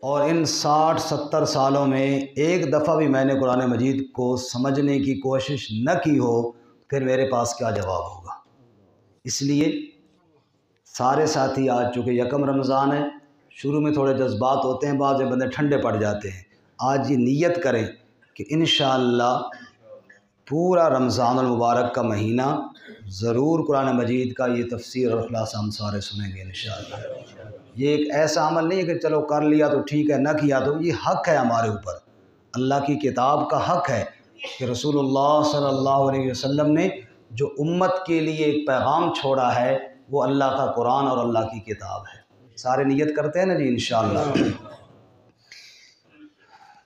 اور ان 60-70 سالوں میں ایک دفعہ بھی میں نے قرآن مجید کو سمجھنے کی کوشش نہ کی ہو پھر میرے پاس کیا جواب ہوگا۔ اس لیے سارے ساتھی آج چونکہ یکم رمضان ہے، شروع میں تھوڑے جذبات ہوتے ہیں، بعض بندے ٹھنڈے پڑ جاتے ہیں۔ آج یہ نیت کریں کہ انشاءاللہ پورا رمضان المبارک کا مہینہ ضرور قرآن مجید کا یہ تفسیر اور خلاصہ ہم سارے سنیں گے انشاءاللہ۔ یہ ایک ایسا عمل نہیں ہے کہ چلو کر لیا تو ٹھیک ہے، نہ کیا تو یہ حق ہے ہمارے اوپر، اللہ کی کتاب کا حق ہے کہ رسول اللہ صلی اللہ علیہ وسلم نے جو امت کے لیے ایک پیغام چھوڑا ہے وہ اللہ کا قرآن اور اللہ کی کتاب ہے۔ سارے نیت کرتے ہیں نا جی انشاءاللہ۔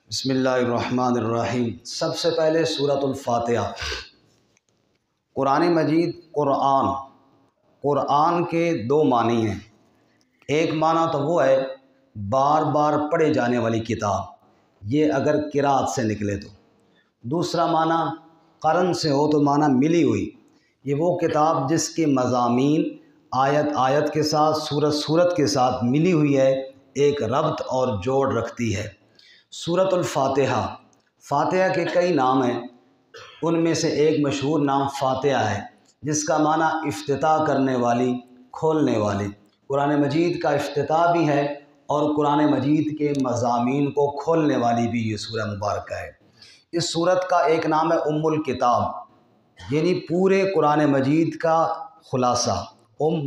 بسم اللہ الرحمن الرحیم۔ سب سے پہلے سورۃ الفاتحہ۔ قرآن مجید قرآن کے دو معنی ہیں۔ ایک معنی تو وہ ہے بار بار پڑھے جانے والی کتاب، یہ اگر قرات سے نکلے تو۔ دوسرا معنی قرن سے ہو تو معنی ملی ہوئی، یہ وہ کتاب جس کے مضامین آیت آیت کے ساتھ سورت سورت کے ساتھ ملی ہوئی ہے، ایک ربط اور جوڑ رکھتی ہے۔ سورۃ الفاتحہ، فاتحہ کے کئی نام ہیں، ان میں سے ایک مشہور نام فاتحہ ہے جس کا معنی افتتاح کرنے والی، کھولنے والی۔ قرآن مجید کا افتتاح بھی ہے اور قرآن مجید کے مضامین کو کھولنے والی بھی یہ سورہ مبارکہ ہے۔ اس سورت کا ایک نام ہے ام الکتاب، یعنی پورے قرآن مجید کا خلاصہ۔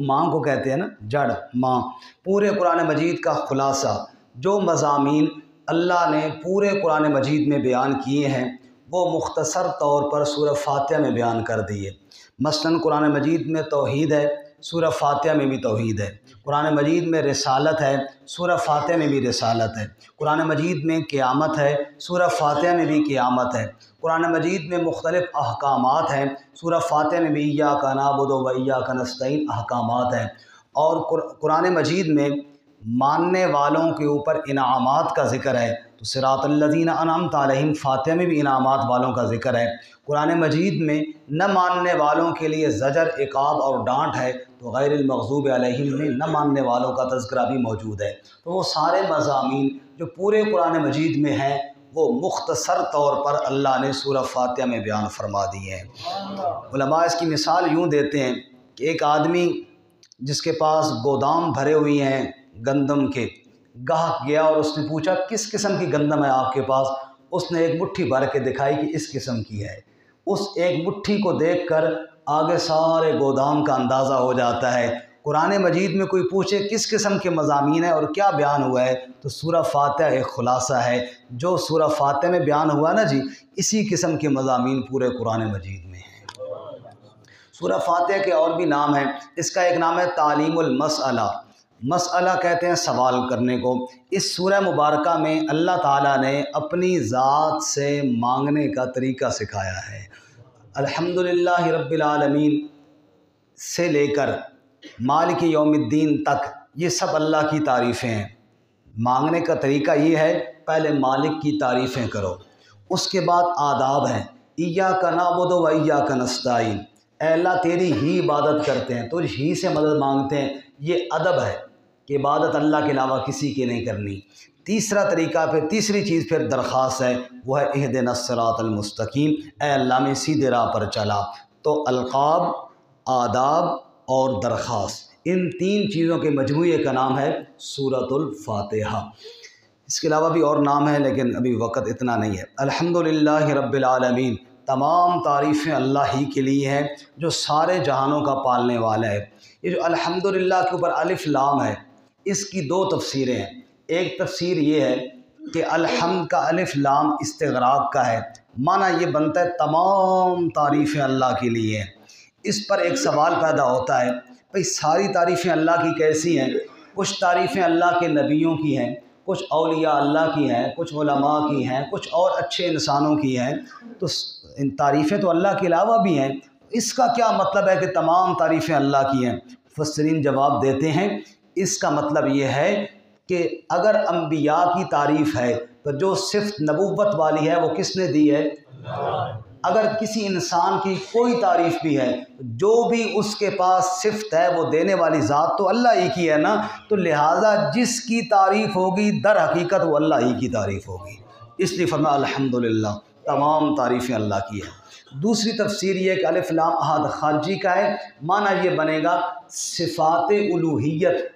ماں کو کہتے ہیں نا، جڑ، ماں، پورے قرآن مجید کا خلاصہ۔ جو مضامین اللہ نے پورے قرآن مجید میں بیان کیے ہیں وہ مختصر طور پر سورہ فاتحہ میں بیان کر دیے۔ مثلاً قرآن مجید میں توحید ہے، سورہ فاتحہ میں بھی توحید ہے۔ قرآن مجید میں رسالت ہے، سورہ فاتحہ میں بھی رسالت ہے۔ قرآن مجید میں قیامت ہے، سورہ فاتحہ میں بھی قیامت ہے۔ قرآن مجید میں مختلف احکامات ہیں، سورہ فاتحہ میں بھی ایاک نعبد و ایاک نستعین احکامات ہیں۔ اور قرآن مجید میں ماننے والوں کے اوپر انعامات کا ذکر ہے، تو صراط الذین انعمت علیہم فاتحہ میں بھی انعامات والوں کا ذکر ہے۔ قرآن مجید میں نہ ماننے والوں کے لیے زجر، عقاب اور ڈانٹ ہے، تو غیر المغضوب علیہم میں نہ ماننے والوں کا تذکرہ بھی موجود ہے۔ تو وہ سارے مضامین جو پورے قرآن مجید میں ہیں وہ مختصر طور پر اللہ نے سورہ فاتحہ میں بیان فرما دیے ہیں۔ علماء اس کی مثال یوں دیتے ہیں کہ ایک آدمی جس کے پاس گودام بھرے ہوئی ہیں گندم کے، گاہک گیا اور اس نے پوچھا کس قسم کی گندم ہے آپ کے پاس؟ اس نے ایک مٹھی بھر کے دکھائی کہ اس قسم کی ہے۔ اس ایک مٹھی کو دیکھ کر آگے سارے گودام کا اندازہ ہو جاتا ہے۔ قرآن مجید میں کوئی پوچھے کس قسم کے مضامین ہیں اور کیا بیان ہوا ہے، تو سورہ فاتحہ ایک خلاصہ ہے۔ جو سورہ فاتحہ میں بیان ہوا نا جی، اسی قسم کے مضامین پورے قرآن مجید میں ہیں۔ سورہ فاتحہ کے اور بھی نام ہیں، اس کا ایک نام ہے تعلیم المسئلہ۔ مسئلہ کہتے ہیں سوال کرنے کو۔ اس سورہ مبارکہ میں اللہ تعالیٰ نے اپنی ذات سے مانگنے کا طریقہ سکھایا ہے۔ الحمدللہ رب العالمین سے لے کر مالک یوم الدین تک یہ سب اللہ کی تعریفیں ہیں۔ مانگنے کا طریقہ یہ ہے، پہلے مالک کی تعریفیں کرو، اس کے بعد آداب ہیں۔ ایاک نعبد و ایاک نستعین، اے اللہ تیری ہی عبادت کرتے ہیں، تجھ ہی سے مدد مانگتے ہیں، یہ ادب ہے کہ عبادت اللہ کے علاوہ کسی کی نہیں کرنی۔ تیسرا طریقہ تیسری چیز پھر درخواست ہے، وہ ہے اہدنا الصراط المستقیم، اے اللہ میں سیدھے راہ پر چلا۔ تو القاب، آداب اور درخواست، ان تین چیزوں کے مجموعے کا نام ہے سورۃ الفاتحہ۔ اس کے علاوہ بھی اور نام ہیں لیکن ابھی وقت اتنا نہیں ہے۔ الحمدللہ رب العالمین، تمام تعریفیں اللہ ہی کے لیے ہیں جو سارے جہانوں کا پالنے والا ہے۔ یہ جو الحمدللہ کے اوپر الف لام ہے، اس کی دو تفسیریں ہیں۔ ایک تفسیر یہ ہے کہ الحمد کا الف لام استغراق کا ہے، معنی یہ بنتا ہے تمام تعریفیں اللہ کے لیے ہیں۔ اس پر ایک سوال پیدا ہوتا ہے، بھئی ساری تعریفیں اللہ کی کیسی ہیں؟ کچھ تعریفیں اللہ کے نبیوں کی ہیں، کچھ اولیاء اللہ کی ہیں، کچھ علماء کی ہیں، کچھ اور اچھے انسانوں کی ہیں، تو ان تعریفیں تو اللہ کے علاوہ بھی ہیں، اس کا کیا مطلب ہے کہ تمام تعریفیں اللہ کی ہیں؟ مفسرین جواب دیتے ہیں، اس کا مطلب یہ ہے کہ اگر انبیاء کی تعریف ہے تو جو صفت نبوت والی ہے وہ کس نے دی ہے؟ اگر کسی انسان کی کوئی تعریف بھی ہے، جو بھی اس کے پاس صفت ہے وہ دینے والی ذات تو اللہ ہی کی ہے نا، تو لہٰذا جس کی تعریف ہوگی در حقیقت وہ اللہ ہی کی تعریف ہوگی۔ اس لیے فرمایا الحمدللہ، تمام تعریفیں اللہ کی ہیں۔ دوسری تفسیر یہ کہ الف لام احد خارجی کا ہے، معنی یہ بنے گا صفات الوہیت،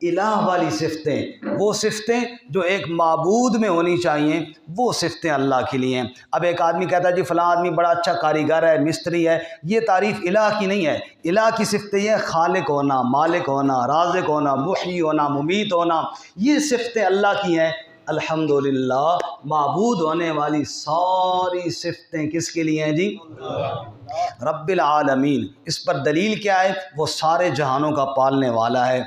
الہ والی صفتیں، وہ صفتیں جو ایک معبود میں ہونی چاہیے، وہ صفتیں اللہ کے لیے ہیں۔ اب ایک آدمی کہتا ہے جی فلاں آدمی بڑا اچھا کاریگر ہے، مستری ہے، یہ تعریف الہ کی نہیں ہے۔ الہ کی صفتیں یہ خالق ہونا، مالک ہونا، رازق ہونا، محیی ہونا، ممیت ہونا، یہ صفتیں اللہ کی ہیں۔ الحمدللہ، معبود ہونے والی ساری صفتیں کس کے لیے ہیں جی؟ رب العالمین۔ اس پر دلیل کیا ہے؟ وہ سارے جہانوں کا پالنے والا ہے۔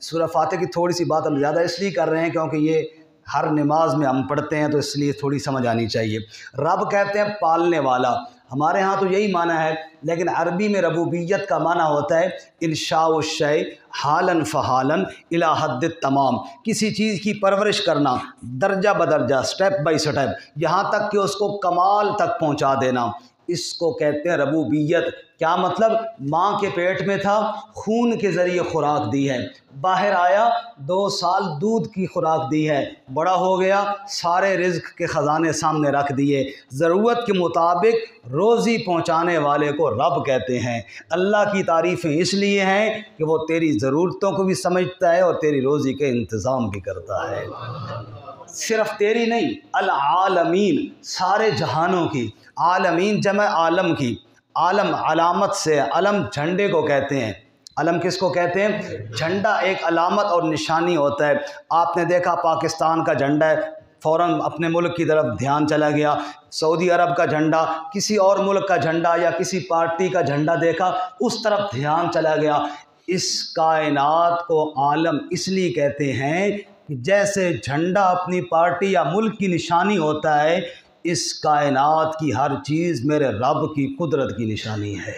سورہ فاتح کی تھوڑی سی بات ہم زیادہ اس لیے کر رہے ہیں کیونکہ یہ ہر نماز میں ہم پڑھتے ہیں، تو اس لیے تھوڑی سمجھ آنی چاہیے۔ رب کہتے ہیں پالنے والا، ہمارے ہاں تو یہی معنی ہے، لیکن عربی میں ربوبیت کا معنی ہوتا ہے انشاء الشیء حالاً فحالاً الی حد التمام، کسی چیز کی پرورش کرنا درجہ بدرجہ، سٹیپ بائی سٹیپ، یہاں تک کہ اس کو کمال تک پہنچا دینا، اس کو کہتے ہیں ربوبیت۔ کیا مطلب؟ ماں کے پیٹ میں تھا، خون کے ذریعے خوراک دی ہے، باہر آیا 2 سال دودھ کی خوراک دی ہے، بڑا ہو گیا، سارے رزق کے خزانے سامنے رکھ دیے، ضرورت کے مطابق روزی پہنچانے والے کو رب کہتے ہیں۔ اللہ کی تعریفیں اس لیے ہیں کہ وہ تیری ضرورتوں کو بھی سمجھتا ہے اور تیری روزی کے انتظام بھی کرتا ہے، صرف تیری نہیں، العالمین، سارے جہانوں کی۔ عالمین جمع عالم کی، عالم علامت سے، علم جھنڈے کو کہتے ہیں۔ علم کس کو کہتے ہیں؟ جھنڈا ایک علامت اور نشانی ہوتا ہے۔ آپ نے دیکھا پاکستان کا جھنڈا ہے، فوراً اپنے ملک کی طرف دھیان چلا گیا۔ سعودی عرب کا جھنڈا، کسی اور ملک کا جھنڈا یا کسی پارٹی کا جھنڈا دیکھا، اس طرف دھیان چلا گیا۔ اس کائنات کو عالم اس لیے کہتے ہیں کہ جیسے جھنڈا اپنی پارٹی یا ملک کی نشانی ہوتا ہے، اس کائنات کی ہر چیز میرے رب کی قدرت کی نشانی ہے۔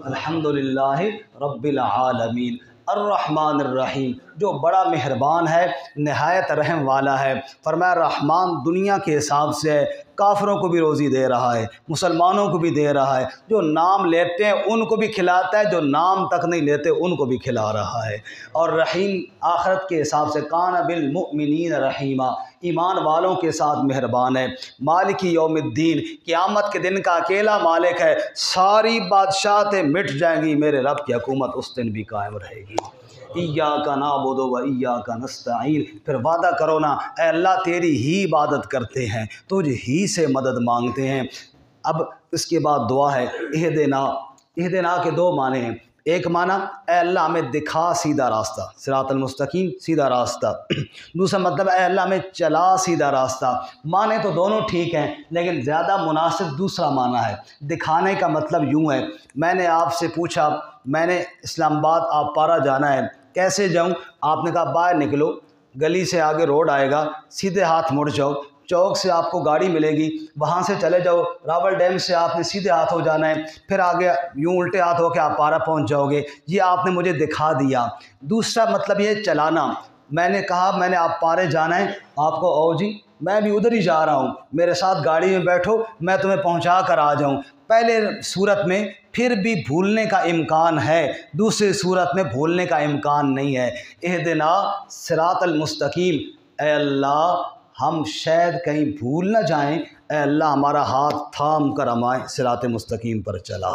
الحمدللہ رب العالمین الرحمن الرحیم، جو بڑا مہربان ہے، نہایت رحم والا ہے۔ فرمایا رحمان دنیا کے حساب سے ہے، کافروں کو بھی روزی دے رہا ہے، مسلمانوں کو بھی دے رہا ہے، جو نام لیتے ہیں ان کو بھی کھلاتا ہے، جو نام تک نہیں لیتے ان کو بھی کھلا رہا ہے۔ اور رحیم آخرت کے حساب سے کان بالمؤمنین رحیمہ، ایمان والوں کے ساتھ مہربان ہے۔ مالک یوم الدین، قیامت کے دن کا اکیلا مالک ہے، ساری بادشاہتیں مٹ جائیں گی، میرے رب کی حکومت اس دن بھی قائم رہے گی۔ ایاک نعبد و ایاک نستعین، پھر وعدہ کرو نا اے اللہ تیری ہی عبادت کرتے ہیں، تجھ ہی سے مدد مانگتے ہیں۔ اب اس کے بعد دعا ہے اہدنا۔ اہدنا کے 2 معنی ہیں، ایک معنی اے اللہ ہمیں دکھا سیدھا راستہ، صراط المستقیم، سیدھا راستہ۔ دوسرا مطلب اے اللہ ہمیں چلا سیدھا راستہ۔ معنی تو دونوں ٹھیک ہیں، لیکن زیادہ مناسب دوسرا معنی ہے۔ دکھانے کا مطلب یوں ہے، میں نے آپ سے پوچھا میں نے اسلام آباد آپ پارا جانا ہے، کیسے جاؤں؟ آپ نے کہا باہر نکلو، گلی سے آگے روڈ آئے گا، سیدھے ہاتھ مڑ جاؤ، چوک سے آپ کو گاڑی ملے گی، وہاں سے چلے جاؤ، راول ڈیم سے آپ نے سیدھے ہاتھ ہو جانا ہے، پھر آگے یوں الٹے ہاتھ ہو کے آپ پارا پہنچ جاؤ گے۔ یہ آپ نے مجھے دکھا دیا۔ دوسرا مطلب یہ چلانا، میں نے کہا میں نے آپ پارے جانا ہے، آپ کو او جی میں بھی ادھر ہی جا رہا ہوں، میرے ساتھ گاڑی میں بیٹھو، میں تمہیں پہنچا کر آ جاؤں۔ پہلے صورت میں پھر بھی بھولنے کا امکان ہے، دوسری صورت میں بھولنے کا امکان نہیں ہے۔ اہدنا صراط المستقیم، اے اللہ ہم شاید کہیں بھول نہ جائیں، اے اللہ ہمارا ہاتھ تھام کر ہمیں صراط مستقیم پر چلا۔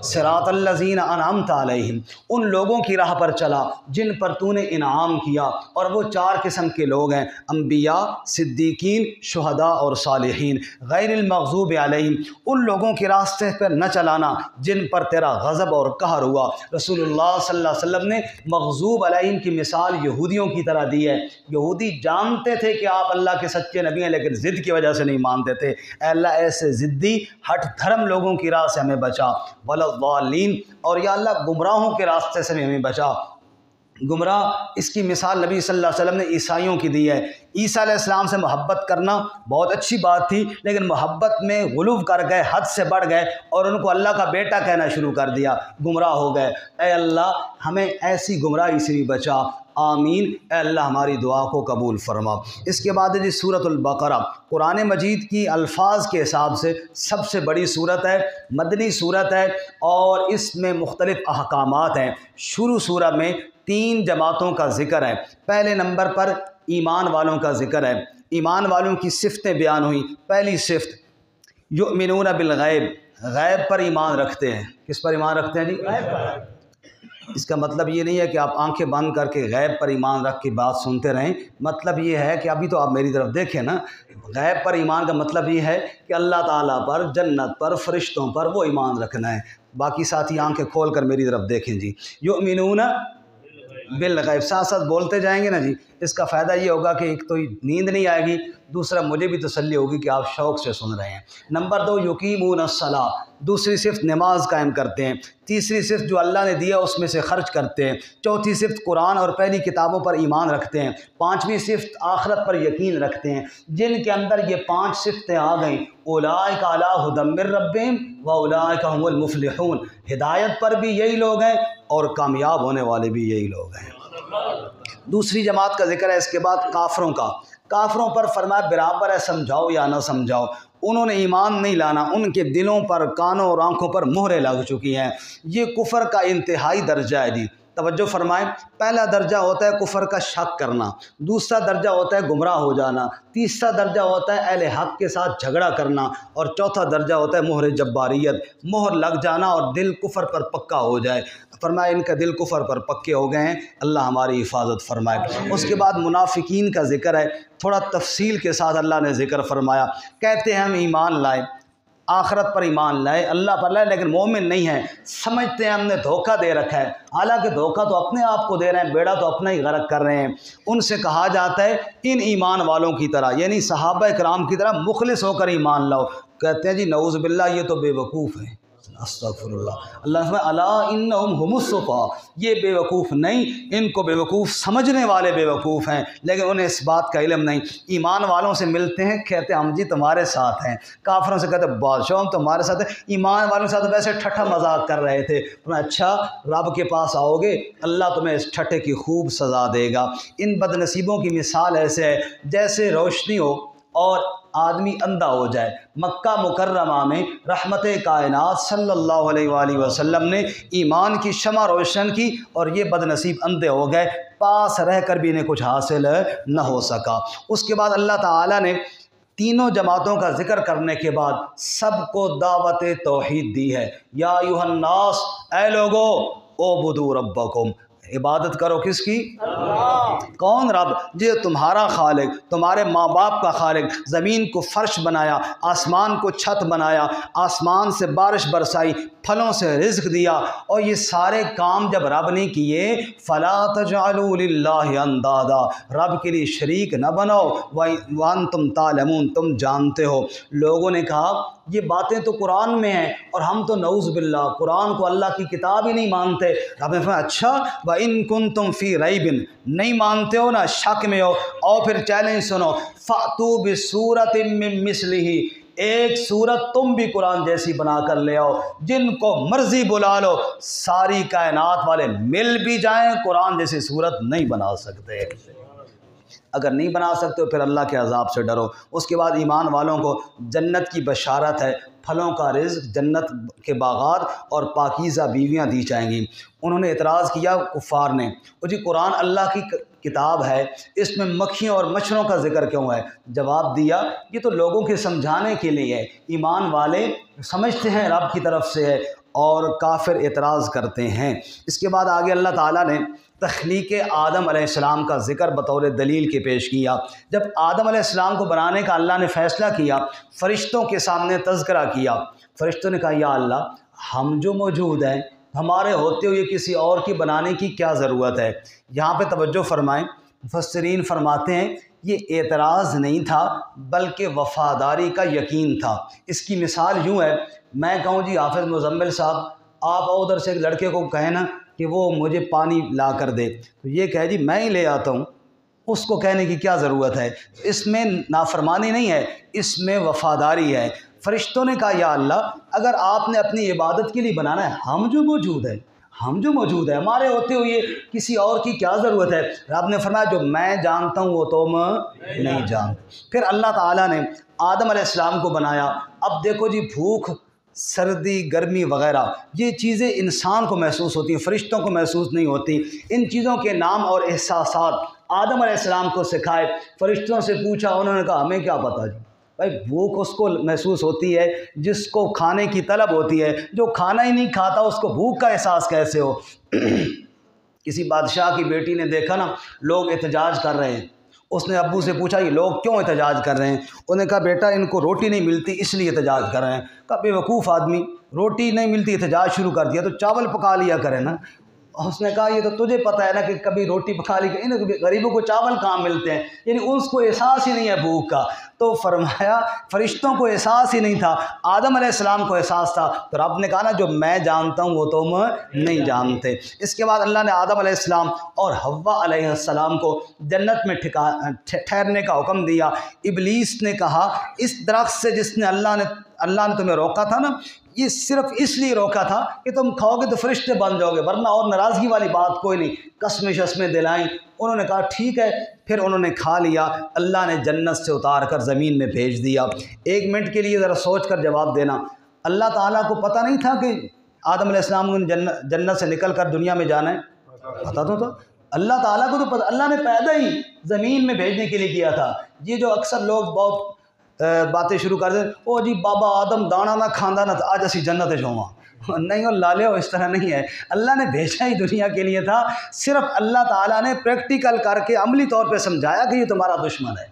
صراط الذین انعمت علیہم، ان لوگوں کی راہ پر چلا جن پر تو نے انعام کیا، اور وہ 4 قسم کے لوگ ہیں، انبیاء، صدیقین، شہداء اور صالحین۔ غیر المغضوب علیہم، ان لوگوں کے راستے پر نہ چلانا جن پر تیرا غضب اور قہر ہوا۔ رسول اللہ صلی اللہ علیہ وسلم نے مغضوب علیہم کی مثال یہودیوں کی طرح دی ہے۔ یہودی جانتے تھے کہ آپ اللہ کے سچے نبی ہیں، لیکن ضد کی وجہ سے نہیں مانتے تھے۔ اے اللہ ایسے ضدی ہٹ دھرم لوگوں کی راہ سے ہمیں بچا، والضالین، اور یا اللہ گمراہوں کے راستے سے بھی ہمیں بچا۔ گمراہ اس کی مثال نبی صلی اللہ علیہ وسلم نے عیسائیوں کی دی ہے۔ عیسیٰ علیہ السلام سے محبت کرنا بہت اچھی بات تھی، لیکن محبت میں غلو کر گئے، حد سے بڑھ گئے اور ان کو اللہ کا بیٹا کہنا شروع کر دیا، گمراہ ہو گئے۔ اے اللہ ہمیں ایسی گمراہی سے بھی بچا۔ آمین، اے اللہ ہماری دعا کو قبول فرما۔ اس کے بعد جی سورۃ البقرہ قرآن مجید کی الفاظ کے حساب سے سب سے بڑی سورت ہے، مدنی سورت ہے، اور اس میں مختلف احکامات ہیں۔ شروع سورہ میں 3 جماعتوں کا ذکر ہے۔ پہلے نمبر پر ایمان والوں کا ذکر ہے، ایمان والوں کی صفتیں بیان ہوئیں۔ پہلی صفت یؤمنون بالغیب، غیب پر ایمان رکھتے ہیں۔ کس پر ایمان رکھتے ہیں جی؟ غیب پر۔ اس کا مطلب یہ نہیں ہے کہ آپ آنکھیں بند کر کے غیب پر ایمان رکھ کے بات سنتے رہیں، مطلب یہ ہے کہ ابھی تو آپ میری طرف دیکھیں نا، غیب پر ایمان کا مطلب یہ ہے کہ اللہ تعالیٰ پر، جنت پر، فرشتوں پر وہ ایمان رکھنا ہے۔ باقی ساتھی آنکھیں کھول کر میری طرف دیکھیں جی، یؤمنون بالغیب، ساتھ ساتھ بولتے جائیں گے نا جی، اس کا فائدہ یہ ہوگا کہ ایک تو نیند نہیں آئے گی، دوسرا مجھے بھی تسلی ہوگی کہ آپ شوق سے سن رہے ہیں۔ نمبر 2 یقیمون الصلاۃ، دوسری صفت نماز قائم کرتے ہیں۔ تیسری صفت جو اللہ نے دیا اس میں سے خرچ کرتے ہیں۔ چوتھی صفت قرآن اور پہلی کتابوں پر ایمان رکھتے ہیں۔ پانچویں صفت آخرت پر یقین رکھتے ہیں۔ جن کے اندر یہ 5 صفتیں آ گئیں، اولئک علی ھدی من ربہم واولئک ھم المفلحون، ہدایت پر بھی یہی لوگ ہیں اور کامیاب ہونے والے بھی یہی لوگ ہیں۔ دوسری جماعت کا ذکر ہے اس کے بعد کافروں کا۔ کافروں پر فرمایا برابر ہے، سمجھاؤ یا نہ سمجھاؤ، انہوں نے ایمان نہیں لانا، ان کے دلوں پر، کانوں اور آنکھوں پر مہریں لگ چکی ہیں۔ یہ کفر کا انتہائی درجہ ہے جی، توجہ فرمائیں۔ پہلا درجہ ہوتا ہے کفر کا شک کرنا، دوسرا درجہ ہوتا ہے گمراہ ہو جانا، تیسرا درجہ ہوتا ہے اہل حق کے ساتھ جھگڑا کرنا، اور چوتھا درجہ ہوتا ہے مہر جباریت، مہر لگ جانا اور دل کفر پر پکا ہو جائے۔ فرمایا ان کا دل کفر پر پکے ہو گئے ہیں، اللہ ہماری حفاظت فرمائے۔ اس کے بعد منافقین کا ذکر ہے، تھوڑا تفصیل کے ساتھ اللہ نے ذکر فرمایا۔ کہتے ہیں ہم ایمان لائے، آخرت پر ایمان لائے، اللہ پر لائے، لیکن مومن نہیں ہیں، سمجھتے ہیں ہم نے دھوکہ دے رکھا ہے، حالانکہ دھوکہ تو اپنے آپ کو دے رہے ہیں، بیڑا تو اپنا ہی غرق کر رہے ہیں۔ ان سے کہا جاتا ہے ان ایمان والوں کی طرح، یعنی صحابہ کرام کی طرح مخلص ہو کر ایمان لاؤ۔ کہتے ہیں جی نعوذ باللہ یہ تو بے وقوف ہیں، استغفر اللہ۔ اللہ فرمائے الا انہم ھم الصفا، یہ بے وقوف نہیں، ان کو بے وقوف سمجھنے والے بے وقوف ہیں، لیکن انہیں اس بات کا علم نہیں۔ ایمان والوں سے ملتے ہیں، کہتے ہیں ہم جی تمہارے ساتھ ہیں، کافروں سے کہتے ہیں بادشاہ ہم تمہارے ساتھ ہیں، ایمان والوں کے ساتھ ویسے ٹھٹھا مذاق کر رہے تھے۔ اچھا رب کے پاس آؤ گے، اللہ تمہیں اس ٹھٹھے کی خوب سزا دے گا۔ ان بد نصیبوں کی مثال ایسے ہے جیسے روشنی ہو اور آدمی اندھا ہو جائے۔ مکہ مکرمہ میں رحمت کائنات صلی اللہ علیہ وآلہ وسلم نے ایمان کی شمع روشن کی اور یہ بد نصیب اندھے ہو گئے، پاس رہ کر بھی انہیں کچھ حاصل نہ ہو سکا۔ اس کے بعد اللہ تعالیٰ نے تینوں جماعتوں کا ذکر کرنے کے بعد سب کو دعوت توحید دی ہے۔ یا ایھا الناس، اے لوگو، اعبدوا ربکم، عبادت کرو کس کی؟ اللہ۔ کون رب؟ جو تمہارا خالق، تمہارے ماں باپ کا خالق، زمین کو فرش بنایا، آسمان کو چھت بنایا، آسمان سے بارش برسائی، پھلوں سے رزق دیا، اور یہ سارے کام جب رب نے کیے فلا تجعلوا للہ اندادا، رب کے لیے شریک نہ بناؤ، وانتم تعلمون، تم جانتے ہو۔ لوگوں نے کہا یہ باتیں تو قرآن میں ہیں اور ہم تو نعوذ باللہ قرآن کو اللہ کی کتاب ہی نہیں مانتے۔ رب نے فرمایا اچھا وَإِن كُنتُمْ فِي رَيْبٍ، نہیں مانتے ہو نا، شک میں ہو، اور پھر چیلنج سنو، فَأْتُوا بِسُورَةٍ مِّن مِّثْلِهِ، ایک صورت تم بھی قرآن جیسی بنا کر لے آؤ، جن کو مرضی بلا لو، ساری کائنات والے مل بھی جائیں قرآن جیسی صورت نہیں بنا سکتے۔ اگر نہیں بنا سکتے پھر اللہ کے عذاب سے ڈرو۔ اس کے بعد ایمان والوں کو جنت کی بشارت ہے، پھلوں کا رزق، جنت کے باغات اور پاکیزہ بیویاں دی جائیں گی۔ انہوں نے اعتراض کیا کفار نے، وہ جی قرآن اللہ کی کتاب ہے، اس میں مکھیوں اور مچھروں کا ذکر کیوں ہے؟ جواب دیا یہ تو لوگوں کے سمجھانے کے لیے ہے، ایمان والے سمجھتے ہیں رب کی طرف سے ہے اور کافر اعتراض کرتے ہیں۔ اس کے بعد آگے اللہ تعالیٰ نے تخلیق آدم علیہ السلام کا ذکر بطور دلیل کے پیش کیا۔ جب آدم علیہ السلام کو بنانے کا اللہ نے فیصلہ کیا، فرشتوں کے سامنے تذکرہ کیا، فرشتوں نے کہا یا اللہ ہم جو موجود ہیں، ہمارے ہوتے ہوئے کسی اور کی بنانے کی کیا ضرورت ہے؟ یہاں پہ توجہ فرمائیں، مفسرین فرماتے ہیں یہ اعتراض نہیں تھا بلکہ وفاداری کا یقین تھا۔ اس کی مثال یوں ہے، میں کہوں جی حافظ مزمل صاحب آپ ادھر سے ایک لڑکے کو کہیں نا کہ وہ مجھے پانی لا کر دے، تو یہ کہے جی میں ہی لے آتا ہوں، اس کو کہنے کی کیا ضرورت ہے؟ اس میں نافرمانی نہیں ہے، اس میں وفاداری ہے۔ فرشتوں نے کہا یا اللہ اگر آپ نے اپنی عبادت کے لیے بنانا ہے، ہم جو موجود ہیں ہم جو موجود ہیں ہمارے ہوتے ہوئے کسی اور کی کیا ضرورت ہے؟ رب نے فرمایا جو میں جانتا ہوں وہ تم نہیں جانتے۔ پھر اللہ تعالیٰ نے آدم علیہ السلام کو بنایا۔ اب دیکھو جی، بھوک، سردی، گرمی وغیرہ یہ چیزیں انسان کو محسوس ہوتی ہیں، فرشتوں کو محسوس نہیں ہوتی۔ ان چیزوں کے نام اور احساسات آدم علیہ السلام کو سکھائے۔ فرشتوں سے پوچھا، انہوں نے کہا ہمیں کیا پتہ جی، بھائی بھوک اس کو محسوس ہوتی ہے جس کو کھانے کی طلب ہوتی ہے، جو کھانا ہی نہیں کھاتا اس کو بھوک کا احساس کیسے ہو؟ کسی بادشاہ کی بیٹی نے دیکھا نا لوگ احتجاج کر رہے ہیں، اس نے ابو سے پوچھا یہ لوگ کیوں احتجاج کر رہے ہیں؟ انہوں نے کہا بیٹا ان کو روٹی نہیں ملتی اس لیے احتجاج کر رہے ہیں۔ کہا بے وقوف آدمی، روٹی نہیں ملتی احتجاج شروع کر دیا تو چاول پکا لیا کرے نا۔ اس نے کہا یہ تو تجھے پتہ ہے نا کہ کبھی روٹی پکا لی، غریبوں کو چاول کہاں ملتے ہیں، یعنی اس کو احساس ہی نہیں ہے بھوک کا۔ تو فرمایا فرشتوں کو احساس ہی نہیں تھا، آدم علیہ السلام کو احساس تھا۔ تو رب نے کہا نا جو میں جانتا ہوں وہ تم نہیں جانتے۔ اس کے بعد اللہ نے آدم علیہ السلام اور حوا علیہ السلام کو جنت میں ٹھہرنے کا حکم دیا۔ ابلیس نے کہا اس درخت سے جس نے اللہ نے تمہیں روکا تھا نا، یہ صرف اس لیے روکا تھا کہ تم کھاؤ گے تو فرشتے بن جاؤ گے، ورنہ اور ناراضگی والی بات کوئی نہیں۔ قسمیں دلائیں، انہوں نے کہا ٹھیک ہے، پھر انہوں نے کھا لیا۔ اللہ نے جنت سے اتار کر زمین میں بھیج دیا۔ ایک منٹ کے لیے ذرا سوچ کر جواب دینا، اللہ تعالیٰ کو پتہ نہیں تھا کہ آدم علیہ السلام کو جنت سے نکل کر دنیا میں جانا ہے؟ پتہ تو تھا اللہ تعالیٰ کو، تو پتہ، اللہ نے پیدا ہی زمین میں بھیجنے کے لیے کیا تھا۔ یہ جو اکثر لوگ بہت باتیں شروع کر دیں، او جی بابا آدم دانا نہ کھاندا نہ آج اسی جنت جاواں، نہیں وہ لالے ہو، اس طرح نہیں ہے۔ اللہ نے بھیجا ہی دنیا کے لیے تھا، صرف اللہ تعالیٰ نے پریکٹیکل کر کے عملی طور پہ سمجھایا کہ یہ تمہارا دشمن ہے۔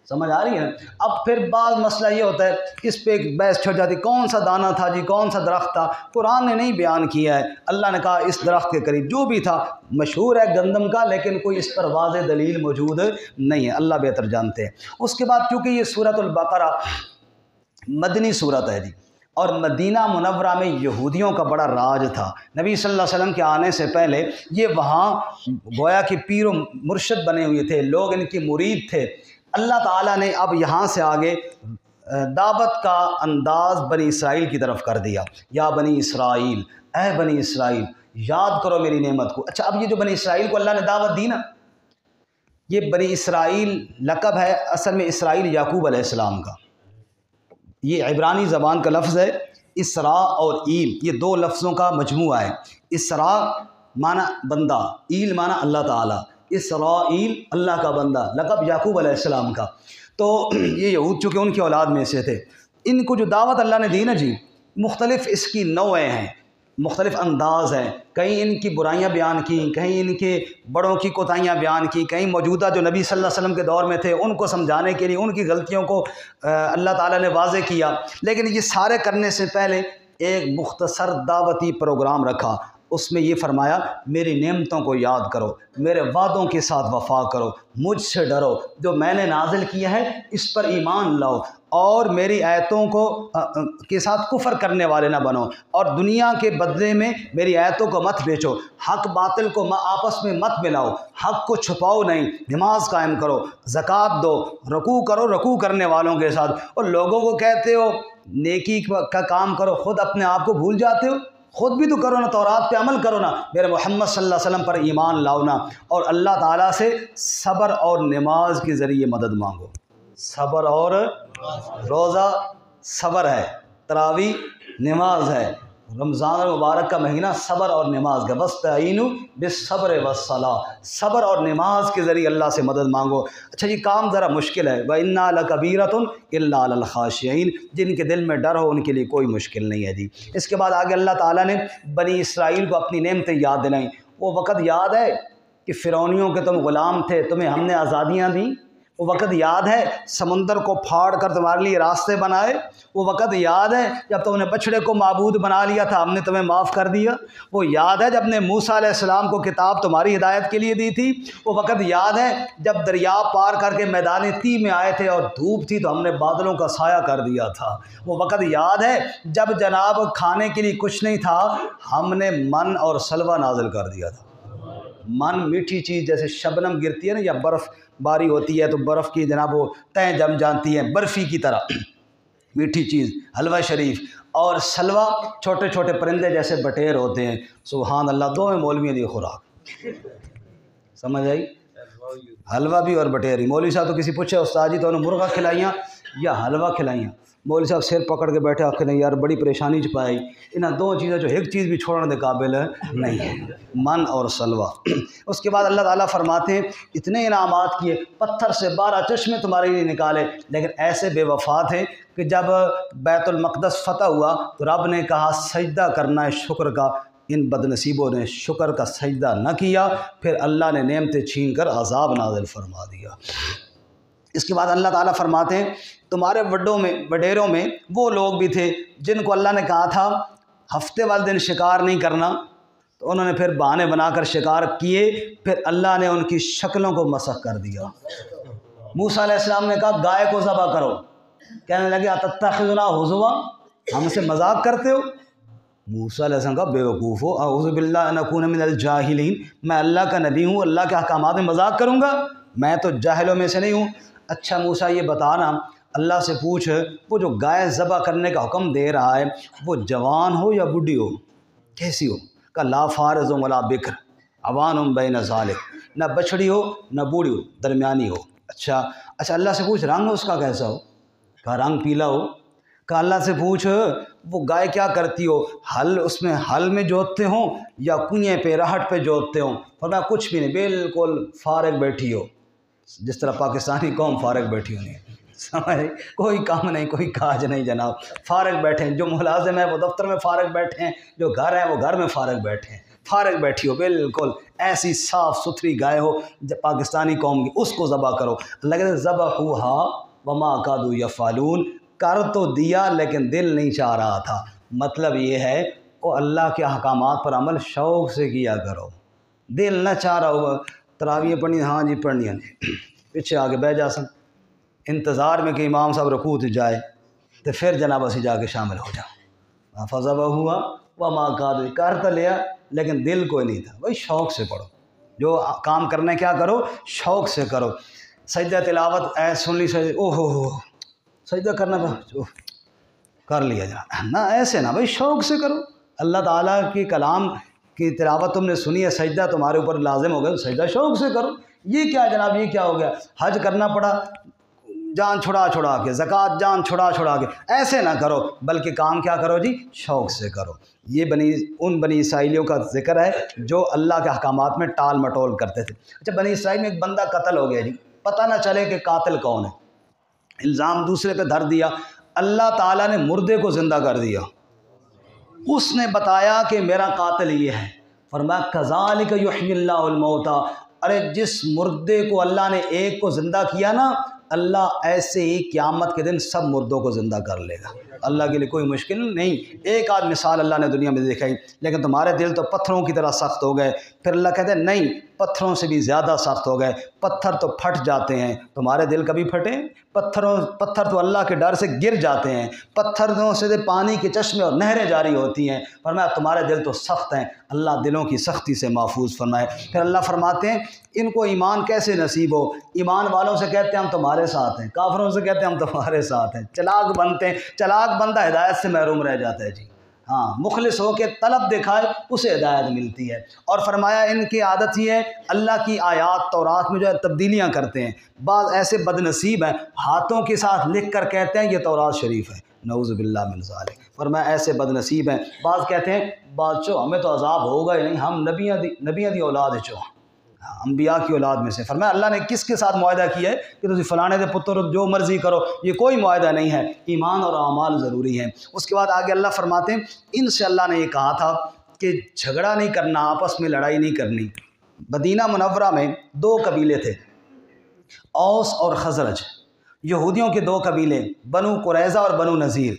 سمجھ آ رہی ہے؟ اب پھر بعض مسئلہ یہ ہوتا ہے، اس پہ ایک بحث چھڑ جاتی، کون سا دانہ تھا جی، کون سا درخت تھا؟ قرآن نے نہیں بیان کیا ہے۔ اللہ نے کہا اس درخت کے قریب جو بھی تھا، مشہور ہے گندم کا، لیکن کوئی اس پر واضح دلیل موجود نہیں ہے، اللہ بہتر جانتے ہیں۔ اس کے بعد چونکہ یہ سورۃ البقرہ مدنی صورت ہے جی، اور مدینہ منورہ میں یہودیوں کا بڑا راج تھا۔ نبی صلی اللہ علیہ وسلم کے آنے سے پہلے یہ وہاں گویا کہ پیر و مرشد بنے ہوئے تھے، لوگ ان کی مرید تھے۔ اللہ تعالیٰ نے اب یہاں سے آگے دعوت کا انداز بنی اسرائیل کی طرف کر دیا۔ یا بنی اسرائیل، اے بنی اسرائیل یاد کرو میری نعمت کو۔ اچھا، اب یہ جو بنی اسرائیل کو اللہ نے دعوت دی نا، یہ بنی اسرائیل لقب ہے اصل میں اسرائیل یعقوب علیہ السلام کا۔ یہ عبرانی زبان کا لفظ ہے، اسراء اور ایل یہ دو لفظوں کا مجموعہ ہے۔ اسراء معنی بندہ، ایل معنی اللہ تعالیٰ، اسرائیل اللہ کا بندہ، لقب یعقوب علیہ السلام کا۔ تو یہ یہود چونکہ ان کی اولاد میں سے تھے، ان کو جو دعوت اللہ نے دی نا جی، مختلف اس کی نوعیں ہیں، مختلف انداز ہیں۔ کہیں ان کی برائیاں بیان کی، کہیں ان کے بڑوں کی کوتاہیاں بیان کی، کہیں موجودہ جو نبی صلی اللہ علیہ وسلم کے دور میں تھے ان کو سمجھانے کے لیے ان کی غلطیوں کو اللہ تعالیٰ نے واضح کیا۔ لیکن یہ سارے کرنے سے پہلے ایک مختصر دعوتی پروگرام رکھا، اس میں یہ فرمایا میری نعمتوں کو یاد کرو، میرے وعدوں کے ساتھ وفا کرو، مجھ سے ڈرو، جو میں نے نازل کیا ہے اس پر ایمان لاؤ، اور میری آیتوں کے ساتھ کفر کرنے والے نہ بنو، اور دنیا کے بدلے میں میری آیتوں کو مت بیچو، حق باطل کو آپس میں مت ملاؤ، حق کو چھپاؤ نہیں، نماز قائم کرو، زکوٰۃ دو، رکوع کرو رکوع کرنے والوں کے ساتھ، اور لوگوں کو کہتے ہو نیکی کا کام کرو، خود اپنے آپ کو بھول جاتے ہو، خود بھی تو کرو نا، تورات پہ عمل کرو نا، میرے محمد صلی اللہ علیہ وسلم پر ایمان لاؤ نا، اور اللہ تعالیٰ سے صبر اور نماز کے ذریعے مدد مانگو۔ صبر اور روزہ صبر ہے، تراویح نماز ہے، رمضان المبارک کا مہینہ صبر اور نماز کا، وَاسْتَعِینُوا بِالصَّبْرِ وَالصَّلَاةِ، صبر اور نماز کے ذریعے اللہ سے مدد مانگو۔ اچھا یہ کام ذرا مشکل ہے، وَإِنَّا لَكَبِيرَةٌ إِلَّا عَلَى الْخَاشِعِينَ، جن کے دل میں ڈر ہو ان کے لیے کوئی مشکل نہیں ہے جی۔ اس کے بعد آگے اللہ تعالیٰ نے بنی اسرائیل کو اپنی نعمتیں یاد دلائیں۔ وہ وقت یاد ہے کہ فرعونیوں کے تم غلام تھے، تمہیں ہم نے آزادیاں دیں؟ وہ وقت یاد ہے سمندر کو پھاڑ کر تمہارے لیے راستے بنائے؟ وہ وقت یاد ہے جب تم نے بچھڑے کو معبود بنا لیا تھا، ہم نے تمہیں معاف کر دیا؟ وہ یاد ہے جب نے موسیٰ علیہ السلام کو کتاب تمہاری ہدایت کے لیے دی تھی؟ وہ وقت یاد ہے جب دریا پار کر کے میدان طی میں آئے تھے اور دھوپ تھی تو ہم نے بادلوں کا سایہ کر دیا تھا؟ وہ وقت یاد ہے جب جناب کھانے کے لیے کچھ نہیں تھا، ہم نے من اور سلوہ نازل کر دیا تھا؟ من میٹھی چیز جیسے شبنم گرتی ہے نا، یا برف باری ہوتی ہے تو برف کی جناب وہ تہیں جم جانتی ہیں، برفی کی طرح میٹھی چیز حلوہ شریف، اور سلوہ چھوٹے چھوٹے پرندے جیسے بٹیر ہوتے ہیں. سبحان اللہ، دو میں مولویوں دی خوراک. سمجھ آئی؟ حلوہ بھی اور بٹیری. مولوی صاحب تو کسی پوچھے استاد جی تو انہوں مرغا کھلائیاں یا حلوہ کھلائیاں؟ مولوی صاحب سر پکڑ کے بیٹھے آخر نہیں یار بڑی پریشانی چ پائی، انہیں دو چیزیں جو ایک چیز بھی چھوڑنے کے قابل نہیں ہے، من اور سلوہ. اس کے بعد اللہ تعالیٰ فرماتے ہیں اتنے انعامات کیے، پتھر سے 12 چشمے تمہارے لیے نکالے، لیکن ایسے بے وفا تھے کہ جب بیت المقدس فتح ہوا تو رب نے کہا سجدہ کرنا ہے شکر کا. ان بد نصیبوں نے شکر کا سجدہ نہ کیا، پھر اللہ نے نعمتیں چھین کر عذاب نازل فرما دیا. اس کے بعد اللہ تعالیٰ فرماتے ہیں تمہارے وڈیروں میں وہ لوگ بھی تھے جن کو اللہ نے کہا تھا ہفتے والے دن شکار نہیں کرنا، تو انہوں نے پھر بہانے بنا کر شکار کیے، پھر اللہ نے ان کی شکلوں کو مسخ کر دیا. موسیٰ علیہ السلام نے کہا گائے کو ذبح کرو، کہنے لگے اتتخذنا ہزوا، ہم سے مذاق کرتے ہو؟ موسیٰ علیہ السلام کہا بے وقوف ہو، اعوذ باللہ ان اکون من الجاہلین، میں اللہ کا نبی ہوں، اللہ کے احکامات میں مذاق کروں گا؟ میں تو جاہلوں میں سے نہیں ہوں. اچھا موسیٰ یہ بتانا، اللہ سے پوچھ وہ جو گائے ذبح کرنے کا حکم دے رہا ہے وہ جوان ہو یا بڈھی ہو، کیسی ہو؟ کہ لا فارض ولا بکر عوان بین ذالک، نہ بچڑی ہو نہ بوڑھی ہو، درمیانی ہو. اچھا اللہ سے پوچھ رنگ اس کا کیسا ہو؟ کہ رنگ پیلا ہو. کہ اللہ سے پوچھ وہ گائے کیا کرتی ہو، ہل میں جوتتے ہوں یا کنویں پہ رہٹ پہ جوتتے ہوں؟ فرمایا کچھ بھی نہیں، بالکل فارغ بیٹھی ہو، جس طرح پاکستانی قوم فارغ بیٹھی ہونی ہے. سمجھ، کوئی کام نہیں، کوئی کاج نہیں جناب، فارغ بیٹھے ہیں. جو ملازم ہیں وہ دفتر میں فارغ بیٹھے ہیں، جو گھر ہیں وہ گھر میں فارغ بیٹھے ہیں. فارغ بیٹھی ہو بالکل، ایسی صاف ستھری گائے ہو پاکستانی قوم کی، اس کو ذبح کرو. اللہ کہتے ہیں ذبحوها وما کادوا یفعلون، کر تو دیا لیکن دل نہیں چاہ رہا تھا. مطلب یہ ہے وہ اللہ کے احکامات پر عمل شوق سے کیا کرو، دل نہ چاہ رہا ہو تراویح پڑھنی، ہاں جی پڑھنی ہے، پیچھے آگے بیٹھ جا سن انتظار میں کہ امام صاحب رکوع تے جائے تو پھر جناب اسی جا کے شامل ہو جا. فذبحوها وما کادوا، کر تو لیا لیکن دل کوئی نہیں تھا. بھائی شوق سے پڑھو، جو کام کرنا ہے کیا کرو، شوق سے کرو. سجدہ تلاوت ایسے سن لی سجدہ او ہو سجدہ کرنا کر لیا جناب، نہ ایسے نہ، بھائی شوق سے کرو. اللہ تعالیٰ کی کلام کی تلاوت تم نے سنی ہے، سجدہ تمہارے اوپر لازم ہو گیا، سجدہ شوق سے کرو. یہ کیا جناب، یہ کیا ہو گیا، حج کرنا پڑا جان چھڑا کے، زکوٰۃ جان چھڑا کے، ایسے نہ کرو، بلکہ کام کیا کرو جی، شوق سے کرو. یہ بنی اسرائیلیوں کا ذکر ہے جو اللہ کے احکامات میں ٹال مٹول کرتے تھے. اچھا بنی اسرائیل میں ایک بندہ قتل ہو گیا جی، پتہ نہ چلے کہ قاتل کون ہے، الزام دوسرے پہ دھر دیا. اللہ تعالیٰ نے مردے کو زندہ کر دیا، اس نے بتایا کہ میرا قاتل یہ ہے. فرمایا کذالک یحیی اللہ الموتیٰ، ارے جس مردے کو اللہ نے ایک کو زندہ کیا نا، اللہ ایسے ہی قیامت کے دن سب مردوں کو زندہ کر لے گا. اللہ کے لیے کوئی مشکل نہیں. ایک آدھ مثال اللہ نے دنیا میں دکھائی، لیکن تمہارے دل تو پتھروں کی طرح سخت ہو گئے. پھر اللہ کہتے ہیں نہیں، پتھروں سے بھی زیادہ سخت ہو گئے. پتھر تو پھٹ جاتے ہیں، تمہارے دل کبھی پھٹے؟ پتھر تو اللہ کے ڈر سے گر جاتے ہیں، پتھروں سے پانی کے چشمے اور نہریں جاری ہوتی ہیں. فرمایا تمہارے دل تو سخت ہیں، اللہ دلوں کی سختی سے محفوظ فرمائے. پھر اللہ فرماتے ہیں ان کو ایمان کیسے نصیب ہو؟ ایمان والوں سے کہتے ہیں ہم تمہارے ساتھ ہیں، کافروں سے کہتے ہیں ہم تمہارے ساتھ ہیں. چلاک بنتے ہیں، چلاک بندہ ہدایت سے محروم رہ جاتا ہے جی. ہاں، مخلص ہو کے طلب دکھائے اسے ہدایت ملتی ہے. اور فرمایا ان کی عادت یہ ہے اللہ کی آیات تورات میں جو ہے تبدیلیاں کرتے ہیں. بعض ایسے بد نصیب ہیں ہاتھوں کے ساتھ لکھ کر کہتے ہیں یہ تورات شریف ہے، نعوذ باللہ من ذالک. فرمایا ایسے بد نصیب ہیں. بعض کہتے ہیں بادشاہ ہمیں تو عذاب ہوگا ہی نہیں، ہم نبیاں دی اولاد ہے، انبیاء کی اولاد میں سے. فرمایا اللہ نے کس کے ساتھ معاہدہ کیا ہے کہ تم فلانے دے پتر جو مرضی کرو، یہ کوئی معاہدہ نہیں ہے. ایمان اور اعمال ضروری ہیں. اس کے بعد آگے اللہ فرماتے ہیں ان سے اللہ نے یہ کہا تھا کہ جھگڑا نہیں کرنا، آپس میں لڑائی نہیں کرنی. مدینہ منورہ میں 2 قبیلے تھے، اوس اور خزرج. یہودیوں کے 2 قبیلے، بنو قریظہ اور بنو نذیر.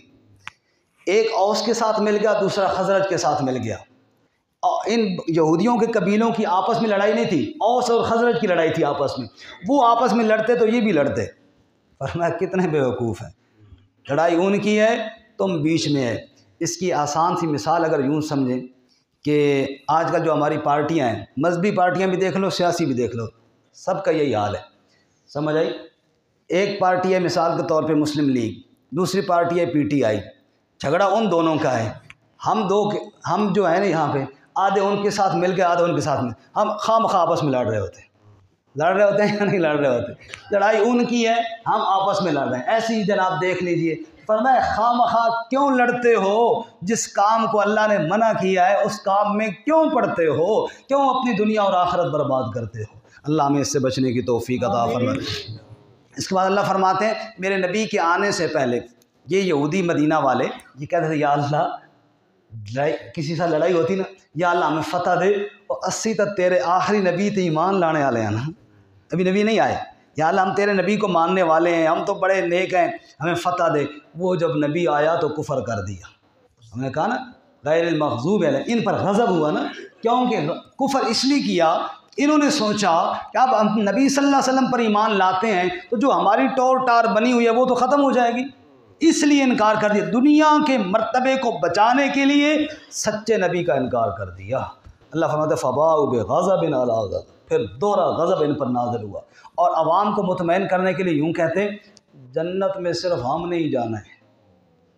ایک اوس کے ساتھ مل گیا، دوسرا خزرج کے ساتھ مل گیا. ان یہودیوں کے قبیلوں کی آپس میں لڑائی نہیں تھی، اوس اور خزرج کی لڑائی تھی آپس میں. وہ آپس میں لڑتے تو یہ بھی لڑتے. فرمایا کتنے بے وقوف ہیں، لڑائی ان کی ہے تم بیچ میں ہے. اس کی آسان سی مثال اگر یوں سمجھیں کہ آج کل جو ہماری پارٹیاں ہیں، مذہبی پارٹیاں بھی دیکھ لو، سیاسی بھی دیکھ لو، سب کا یہی حال ہے. سمجھ آئی؟ ایک پارٹی ہے مثال کے طور پہ مسلم لیگ، دوسری پارٹی ہے PTI، جھگڑا ان دونوں کا ہے۔ ہم جو ہیں نا یہاں پہ آدھے ان کے ساتھ مل کے آدھے ان کے ساتھ مل، ہم خواہ آپس میں لڑ رہے ہوتے ہیں یا نہیں لڑ رہے ہوتے؟ لڑائی ان کی ہے، ہم آپس میں لڑ رہے ہیں۔ ایسے ہی جناب دیکھ لیجئے، فرمایا خواہ کیوں لڑتے ہو؟ جس کام کو اللہ نے منع کیا ہے اس کام میں کیوں پڑتے ہو؟ کیوں اپنی دنیا اور آخرت برباد کرتے ہو؟ اللہ ہمیں اس سے بچنے کی توفیق عطا فرمائے۔ اس کے بعد اللہ فرماتے ہیں میرے نبی کے آنے سے پہلے یہ یہودی مدینہ والے یہ کہتے تھے یا اللہ، کسی سے لڑائی ہوتی نا، یا اللہ ہمیں فتح دے، اور 80 تک تیرے آخری نبی تے ایمان لانے والے ہیں نا، ابھی نبی نہیں آئے، یا اللہ ہم تیرے نبی کو ماننے والے ہیں، ہم تو بڑے نیک ہیں، ہمیں فتح دے۔ وہ جب نبی آیا تو کفر کر دیا۔ ہم نے کہا نا غیر المغضوب علیہم، ان پر غضب ہوا نا، کیونکہ کفر اس لیے کیا، انہوں نے سوچا کہ اب ہم نبی صلی اللہ علیہ وسلم پر ایمان لاتے ہیں تو جو ہماری ٹور ٹار بنی ہوئی ہے وہ تو ختم ہو جائے گی، اس لیے انکار کر دیا۔ دنیا کے مرتبے کو بچانے کے لیے سچے نبی کا انکار کر دیا۔ اللہ فرماتے فباؤ بغضب علی غضب، پھر دوہرا غضب ان پر نازل ہوا۔ اور عوام کو مطمئن کرنے کے لیے یوں کہتے ہیں جنت میں صرف ہم نہیں جانا ہے،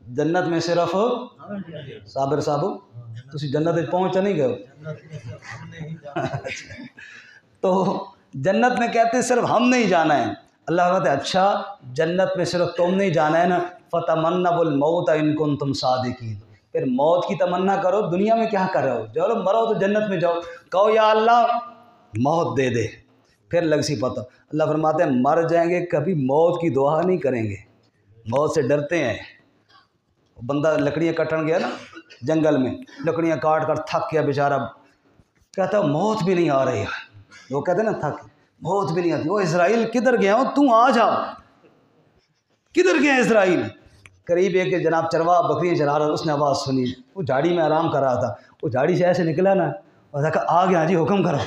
جنت میں صرف صابر صاحب تسی جنت پہنچ نہیں گئے ہو تو جنت میں کہتے ہیں صرف ہم نہیں جانا ہے۔ اللہ کہتے ہیں اچھا جنت میں صرف تم نہیں جانا ہے نا، فتمنوا الموت ان کنتم صادقین، پھر موت کی تمنا کرو، دنیا میں کیا کر رہے ہو، چلو مرو تو جنت میں جاؤ، کہو یا اللہ موت دے دے، پھر لگ سی پتہ۔ اللہ فرماتے ہیں مر جائیں گے کبھی موت کی دعا نہیں کریں گے، موت سے ڈرتے ہیں۔ بندہ لکڑیاں کٹن گیا نا جنگل میں، لکڑیاں کاٹ کر تھک گیا بیچارہ، کہتا موت بھی نہیں آ رہی ہے، وہ کہتے ہیں نا تھک موت بھی نہیں آتی، وہ اسرائیل کدھر گیا ہو تو آ جا، کدھر گیا اسرائیل؟ قریب ایک جناب چرواہ بکریاں چرا رہا، اس نے آواز سنی، وہ جھاڑی میں آرام کر رہا تھا، وہ جھاڑی سے ایسے نکلا نا، اور کہا آ گیا جی حکم کرو،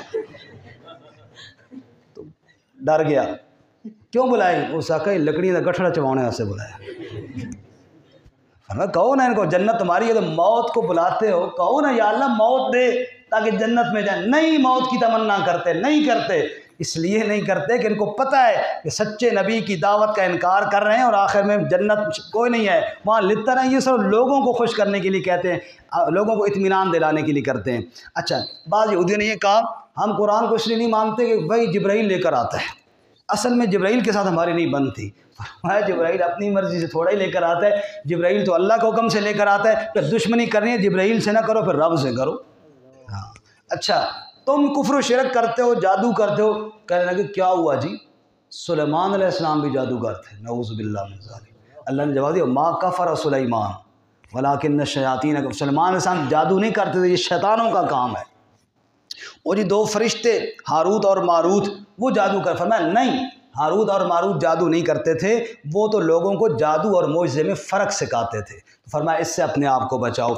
تو ڈر گیا، کیوں بلائی؟ وہ ساکہ لکڑیاں کا گٹھڑا چبانے سے بلایا۔ کہو نا ان کو جنت تمہاری ہے، تو موت کو بلاتے ہو، کہو نا یا اللہ موت دے تاکہ جنت میں جائیں، نہیں موت کی تمنا کرتے، نہیں کرتے، اس لیے نہیں کرتے کہ ان کو پتہ ہے کہ سچے نبی کی دعوت کا انکار کر رہے ہیں اور آخر میں جنت کوئی نہیں ہے وہاں لطر ہیں، یہ سب لوگوں کو خوش کرنے کے لیے کہتے ہیں، لوگوں کو اطمینان دلانے کے لیے کرتے ہیں۔ اچھا بعض یہودیوں نے یہ کہا ہم قرآن کو اس لیے نہیں مانتے کہ وہی جبرائیل لے کر آتا ہے، اصل میں جبرائیل کے ساتھ ہماری نہیں بنتی، جبرائیل اپنی مرضی سے تھوڑا ہی لے کر آتا ہے، جبرائیل تو اللہ کے حکم سے لے کر آتا ہے، پھر دشمنی کرنی ہے جبرائیل سے نہ کرو پھر رب سے کرو۔ ہاں اچھا تم کفر و شرک کرتے ہو، جادو کرتے ہو، کہنے لگے کیا ہوا جی؟ سلیمان علیہ السلام بھی جادوگر تھے، نعوذ باللہ من ذالک۔ اللہ نے جواب دیا ما کفر سلیمان ولکن الشیاطین، سلیمان علیہ السلام جادو نہیں کرتے تھے، یہ شیطانوں کا کام ہے۔ اور یہ 2 فرشتے ہاروت اور ماروت وہ جادو کر، فرمایا نہیں ہاروت اور ماروت جادو نہیں کرتے تھے، وہ تو لوگوں کو جادو اور معجزے میں فرق سکھاتے تھے، فرمایا اس سے اپنے آپ کو بچاؤ۔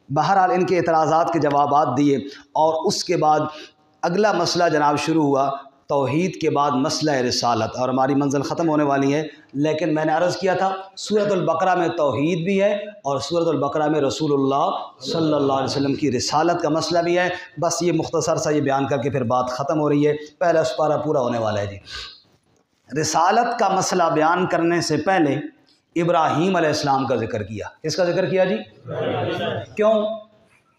بہرحال ان کے اعتراضات کے جوابات دیے، اور اس کے بعد اگلا مسئلہ جناب شروع ہوا، توحید کے بعد مسئلہ رسالت، اور ہماری منزل ختم ہونے والی ہے، لیکن میں نے عرض کیا تھا سورۃ البقرہ میں توحید بھی ہے اور سورۃ البقرہ میں رسول اللہ صلی اللہ علیہ وسلم کی رسالت کا مسئلہ بھی ہے، بس یہ مختصر سا یہ بیان کر کے پھر بات ختم ہو رہی ہے، پہلا سپارہ پورا ہونے والا ہے جی۔ رسالت کا مسئلہ بیان کرنے سے پہلے ابراہیم علیہ السلام کا ذکر کیا، کس کا ذکر کیا جی؟ کیوں؟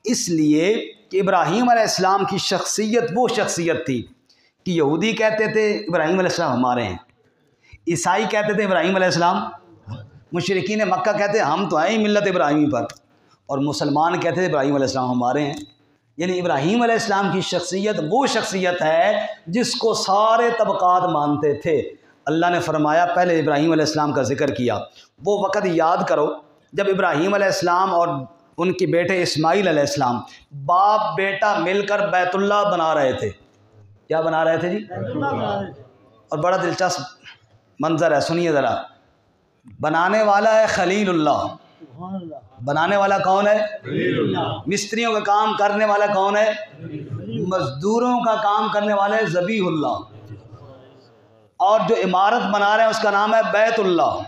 اس لیے کہ ابراہیم علیہ السلام کی شخصیت وہ شخصیت تھی کہ یہودی کہتے تھے ابراہیم علیہ السلام ہمارے ہیں، عیسائی کہتے تھے ابراہیم علیہ السلام، مشرکین مکہ کہتے ہیں ہم تو ہیں ہی ملت ابراہیمی پر، اور مسلمان کہتے تھے ابراہیم علیہ السلام ہمارے ہیں۔ یعنی ابراہیم علیہ السلام کی شخصیت وہ شخصیت ہے جس کو سارے طبقات مانتے تھے۔ اللہ نے فرمایا پہلے ابراہیم علیہ السلام کا ذکر کیا، وہ وقت یاد کرو جب ابراہیم علیہ السلام اور ان کے بیٹے اسماعیل علیہ السلام باپ بیٹا مل کر بیت اللہ بنا رہے تھے۔ کیا بنا رہے تھے جی؟ اور بڑا دلچسپ منظر ہے، سنیے ذرا۔ بنانے والا ہے خلیل اللہ، بنانے والا کون ہے؟ مستریوں کا کام کرنے والا کون ہے؟ مزدوروں کا کام کرنے والا ہے ذبیح اللہ، اور جو عمارت بنا رہے ہیں اس کا نام ہے بیت اللہ،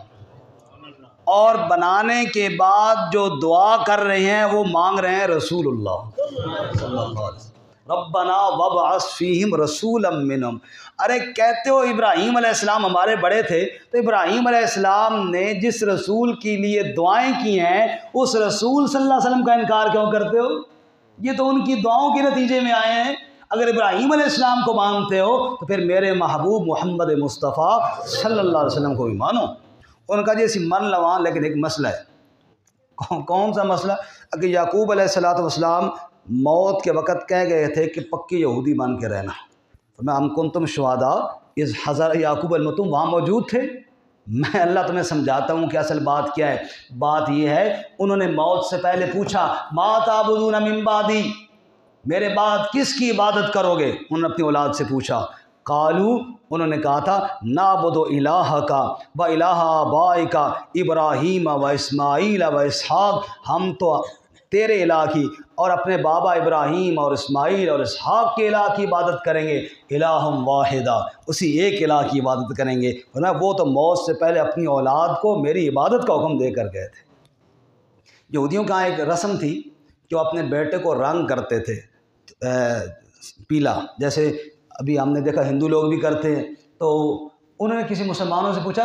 اور بنانے کے بعد جو دعا کر رہے ہیں وہ مانگ رہے ہیں رسول اللہ صلی اللہ علیہ وسلم، ربنا وابعث فیہم رسولا منہم، ارے کہتے ہو ابراہیم علیہ السلام ہمارے بڑے تھے، تو ابراہیم علیہ السلام نے جس رسول کے لیے دعائیں کی ہیں اس رسول صلی اللہ علیہ وسلم کا انکار کیوں کرتے ہو؟ یہ تو ان کی دعاؤں کے نتیجے میں آئے ہیں۔ اگر ابراہیم علیہ السلام کو مانتے ہو تو پھر میرے محبوب محمد مصطفیٰ صلی اللہ علیہ وسلم کو بھی مانو۔ ان کا جیسی من لواں، لیکن ایک مسئلہ ہے۔ کون سا مسئلہ؟ اگر یعقوب علیہ السلام موت کے وقت کہہ گئے تھے کہ پکی یہودی بن کے رہنا، میں ہم کنتم شہداء اذ حضر یعقوب الموت، تم وہاں موجود تھے؟ میں اللہ تمہیں سمجھاتا ہوں کہ اصل بات کیا ہے۔ بات یہ ہے انہوں نے موت سے پہلے پوچھا ما تعبدون من بعدی، میرے بعد کس کی عبادت کرو گے؟ انہوں نے اپنی اولاد سے پوچھا۔ قالو، انہوں نے کہا تھا نعبد الہک و الہ آبائک ابراہیم و اسماعیل و اسحاق، ہم تو تیرے الہ کی اور اپنے بابا ابراہیم اور اسماعیل اور اسحاق کے الہ کی عبادت کریں گے، الہ واحدہ، اسی ایک الہ کی عبادت کریں گے۔ ورنہ وہ تو موت سے پہلے اپنی اولاد کو میری عبادت کا حکم دے کر گئے تھے۔ یہودیوں کا ایک رسم تھی کہ وہ اپنے بیٹے کو رنگ کرتے تھے پیلا، جیسے ابھی ہم نے دیکھا ہندو لوگ بھی کرتے ہیں۔ تو انہوں نے کسی مسلمانوں سے پوچھا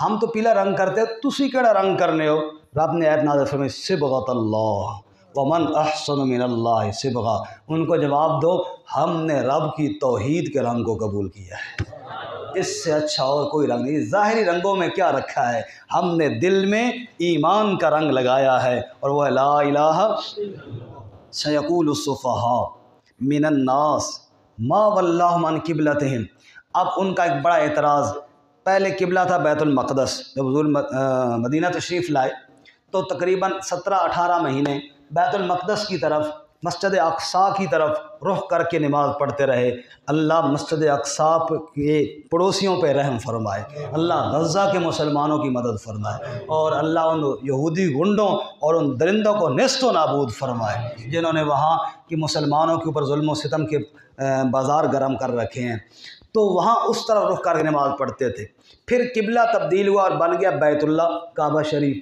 ہم تو پیلا رنگ کرتے ہیں، تسی کیڑا رنگ کرنے ہو؟ رب نے آیت نازل فرمائی صبغۃ اللہ ومن احسن من اللہ صبغہ، ان کو جواب دو ہم نے رب کی توحید کے رنگ کو قبول کیا ہے، اس سے اچھا اور کوئی رنگ نہیں۔ ظاہری رنگوں میں کیا رکھا ہے؟ ہم نے دل میں ایمان کا رنگ لگایا ہے، اور وہ لا الہ سیقول السفہاء من الناس ما ولاہم عن قبلتہم۔ اب ان کا ایک بڑا اعتراض، پہلے قبلہ تھا بیت المقدس، جب حضور مدینہ تشریف لائے تو تقریباً 17-18 مہینے بیت المقدس کی طرف، مسجد اقصیٰ کی طرف رخ کر کے نماز پڑھتے رہے۔ اللہ مسجد اقصیٰ کے پڑوسیوں پہ رحم فرمائے، اللہ غزہ کے مسلمانوں کی مدد فرمائے، اور اللہ ان یہودی گنڈوں اور ان درندوں کو نیست و نابود فرمائے جنہوں نے وہاں کی مسلمانوں کے اوپر ظلم و ستم کے بازار گرم کر رکھے ہیں۔ تو وہاں اس طرف رخ کر کے نماز پڑھتے تھے۔ پھر قبلہ تبدیل ہوا اور بن گیا بیت اللہ، کعبہ شریف۔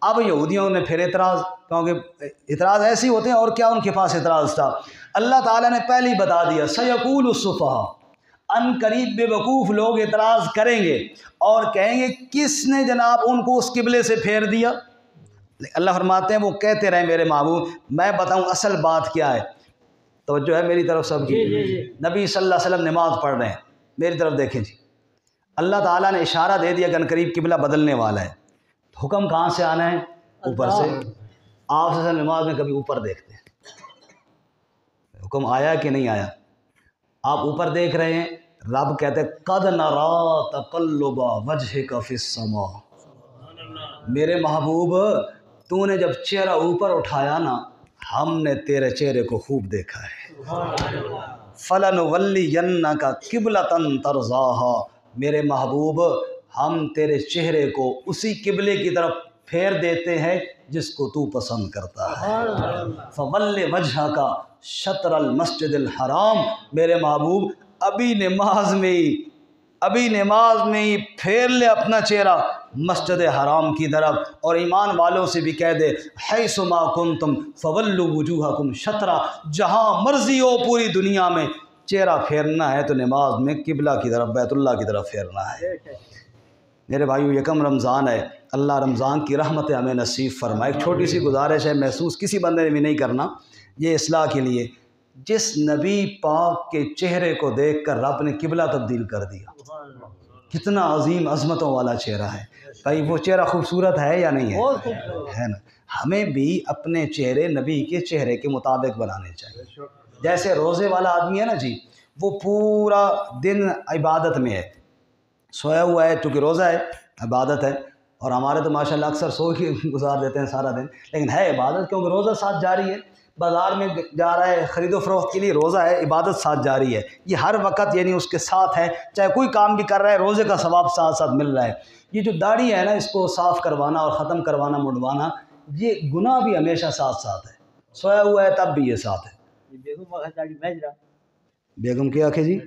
اب یہودیوں نے پھر اعتراض، کیونکہ اعتراض ایسے ہی ہوتے ہیں، اور کیا ان کے پاس اعتراض تھا؟ اللہ تعالیٰ نے پہلے ہی بتا دیا سیقول السفہاء، ان قریب بے وقوف لوگ اعتراض کریں گے اور کہیں گے کس نے جناب ان کو اس قبلے سے پھیر دیا؟ اللہ فرماتے ہیں وہ کہتے رہے میرے محبوب، میں بتاؤں اصل بات کیا ہے۔ توجہ ہے میری طرف سب کی؟ نبی صلی اللہ علیہ وسلم نماز پڑھ رہے ہیں، میری طرف دیکھیں جی، اللہ تعالیٰ نے اشارہ دے دیا کہ ان قریب قبلہ بدلنے والا ہے۔ حکم کہاں سے آنا ہے؟ اوپر سے۔ آپ سے نماز میں کبھی اوپر دیکھتے ہیں، حکم آیا کہ نہیں آیا؟ آپ اوپر دیکھ رہے ہیں، رب کہتے ہیں قد نرا تقلب وجہک فی السماء، میرے محبوب تو نے جب چہرہ اوپر اٹھایا نا، ہم نے تیرے چہرے کو خوب دیکھا ہے۔ فَلَنُوَلِّيَنَّكَ قِبْلَةً تَرْضَاهَا، میرے محبوب ہم تیرے چہرے کو اسی قبلے کی طرف پھیر دیتے ہیں جس کو تو پسند کرتا ہے۔ فَوَلِّ وَجْهَكَ شَطْرَ الْمَسْجِدِ الْحَرَامِ، میرے محبوب ابھی نماز میں ہی پھیر لے اپنا چہرہ مسجد حرام کی طرف، اور ایمان والوں سے بھی کہہ دے حیث ما کنتم فولوا وجوہکم شطرہ، جہاں مرضی ہو پوری دنیا میں چہرہ پھیرنا ہے تو نماز میں قبلہ کی طرف، بیت اللہ کی طرف پھیرنا ہے۔ میرے بھائیو یکم رمضان ہے، اللہ رمضان کی رحمت ہمیں نصیب فرمائے۔ ایک چھوٹی سی گزارش ہے، محسوس کسی بندے نے بھی نہیں کرنا، یہ اصلاح کے لیے، جس نبی پاک کے چہرے کو دیکھ کر رب نے قبلہ تبدیل کر دیا، کتنا عظیم عظمتوں والا چہرہ ہے۔ بھائی وہ چہرہ خوبصورت ہے یا نہیں ہے نا؟ ہمیں بھی اپنے چہرے نبی کے چہرے کے مطابق بنانے چاہیے۔ جیسے روزے والا آدمی ہے نا جی، وہ پورا دن عبادت میں ہے، سویا ہوا ہے، چونکہ روزہ ہے، عبادت ہے، اور ہمارے تو ماشاءاللہ اکثر سو کے گزار دیتے ہیں سارا دن، لیکن ہے عبادت، کیونکہ روزہ ساتھ جاری ہے۔ بازار میں جا رہا ہے خرید و فروخت کے لیے، روزہ ہے، عبادت ساتھ جاری ہے، یہ ہر وقت یعنی اس کے ساتھ ہے، چاہے کوئی کام بھی کر رہا ہے روزے کا ثواب ساتھ ساتھ مل رہا ہے۔ یہ جو داڑھی ہے نا، اس کو صاف کروانا اور ختم کروانا، منڈوانا، یہ گناہ بھی ہمیشہ ساتھ ساتھ ہے، سویا ہوا ہے تب بھی یہ ساتھ ہے۔ بیگم کیا آکھے جی؟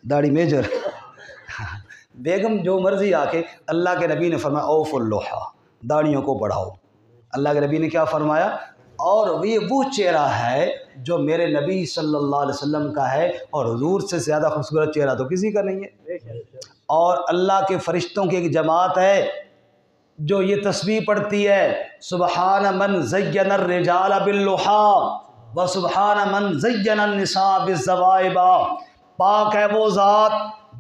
داڑھی میجر بیگم جو مرضی آکے، اللہ کے نبی نے فرمایا اوف اللحیٰ، داڑھیوں کو بڑھاؤ۔ اللہ کے نبی نے کیا فرمایا؟ اور یہ وہ چہرہ ہے جو میرے نبی صلی اللہ علیہ وسلم کا ہے، اور حضور سے زیادہ خوبصورت چہرہ تو کسی کا نہیں ہے۔ اور اللہ کے فرشتوں کی ایک جماعت ہے جو یہ تسبیح پڑھتی ہے، سبحان من زین الرجال باللحى وسبحان من زین النساء بالزوائب۔ پاک ہے وہ ذات